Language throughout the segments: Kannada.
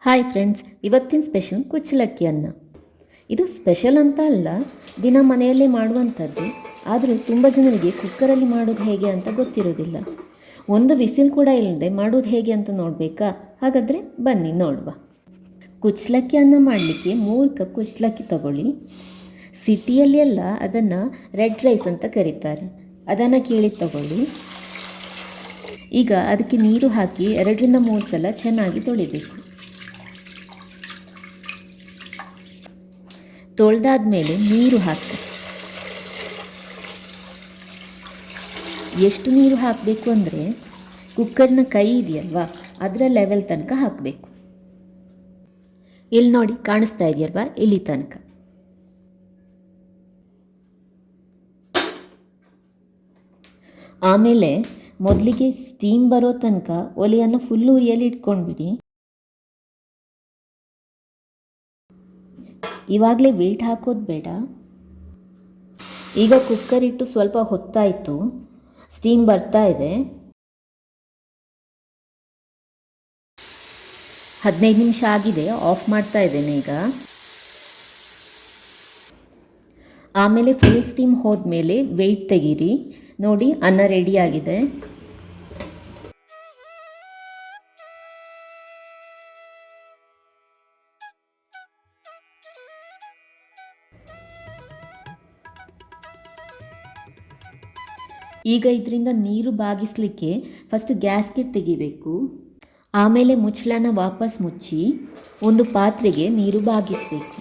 ಹಾಯ್ ಫ್ರೆಂಡ್ಸ್, ಇವತ್ತಿನ ಸ್ಪೆಷಲ್ ಕುಚ್ಚಲಕ್ಕಿ ಅನ್ನ. ಇದು ಸ್ಪೆಷಲ್ ಅಂತ ಅಲ್ಲ, ದಿನ ಮನೆಯಲ್ಲೇ ಮಾಡುವಂಥದ್ದು. ಆದರೆ ತುಂಬ ಜನರಿಗೆ ಕುಕ್ಕರಲ್ಲಿ ಮಾಡೋದು ಹೇಗೆ ಅಂತ ಗೊತ್ತಿರೋದಿಲ್ಲ. ಒಂದು ವಿಸಿಲ್ ಕೂಡ ಇಲ್ಲದೆ ಮಾಡೋದು ಹೇಗೆ ಅಂತ ನೋಡಬೇಕಾ? ಹಾಗಾದರೆ ಬನ್ನಿ ನೋಡುವ. ಕುಚ್ಚಲಕ್ಕಿ ಅನ್ನ ಮಾಡಲಿಕ್ಕೆ 3 ಕಪ್ ಕುಚ್ಚಲಕ್ಕಿ ತಗೊಳ್ಳಿ. ಸಿಟಿಯಲ್ಲಿ ಎಲ್ಲ ಅದನ್ನು ರೆಡ್ ರೈಸ್ ಅಂತ ಕರೀತಾರೆ. ಅದನ್ನು ಕೇಳಿ ತಗೊಳ್ಳಿ. ಈಗ ಅದಕ್ಕೆ ನೀರು ಹಾಕಿ 2ರಿಂದ 3 ಸಲ ಚೆನ್ನಾಗಿ ತೊಳಿಬೇಕು. ತೊಳೆದಾದ ಮೇಲೆ ನೀರು ಹಾಕಿ. ಎಷ್ಟು ನೀರು ಹಾಕಬೇಕು ಅಂದರೆ ಕುಕ್ಕರ್ನ ಕೈ ಇದೆಯಲ್ವಾ, ಅದರ ಲೆವೆಲ್ ತನಕ ಹಾಕಬೇಕು. ಇಲ್ಲಿ ನೋಡಿ, ಕಾಣಿಸ್ತಾ ಇದೆಯಲ್ವಾ, ಇಲ್ಲಿ ತನಕ. ಆಮೇಲೆ ಮೊದಲಿಗೆ ಸ್ಟೀಮ್ ಬರೋ ತನಕ ಒಲೆಯನ್ನು ಫುಲ್ ಉರಿಯಲ್ಲಿ ಇಟ್ಕೊಂಡ್ಬಿಡಿ. ಇವಾಗಲೇ ವೆಯ್ಟ್ ಹಾಕೋದು ಬೇಡ. ಈಗ ಕುಕ್ಕರ್ ಇಟ್ಟು ಸ್ವಲ್ಪ ಹೊತ್ತಾಯಿತು, ಸ್ಟೀಮ್ ಬರ್ತಾ ಇದೆ. 15 ನಿಮಿಷ ಆಗಿದೆ, ಆಫ್ ಮಾಡ್ತಾ ಇದ್ದೇನೆ ಈಗ. ಆಮೇಲೆ ಫುಲ್ ಸ್ಟೀಮ್ ಹೋದ್ಮೇಲೆ ವೆಯ್ಟ್ ತೆಗೀರಿ. ನೋಡಿ, ಅನ್ನ ರೆಡಿಯಾಗಿದೆ. ಈಗ ಇದರಿಂದ ನೀರು ಬಾಗಿಸಲಿಕ್ಕೆ ಫಸ್ಟ್ ಗ್ಯಾಸ್ಕೆಟ್ ತೆಗಿಬೇಕು. ಆಮೇಲೆ ಮುಚ್ಚಳನ ವಾಪಸ್ ಮುಚ್ಚಿ ಒಂದು ಪಾತ್ರೆಗೆ ನೀರು ಬಾಗಿಸಬೇಕು.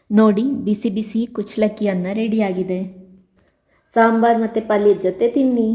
ನೋಡಿ, ಬಿಸಿ ಬಿಸಿ ಕುಚ್ಚಲಕ್ಕಿ ಅನ್ನ ರೆಡಿಯಾಗಿದೆ. ಸಾಂಬಾರು ಮತ್ತು ಪಲ್ಯದ ಜೊತೆ ತಿನ್ನಿ.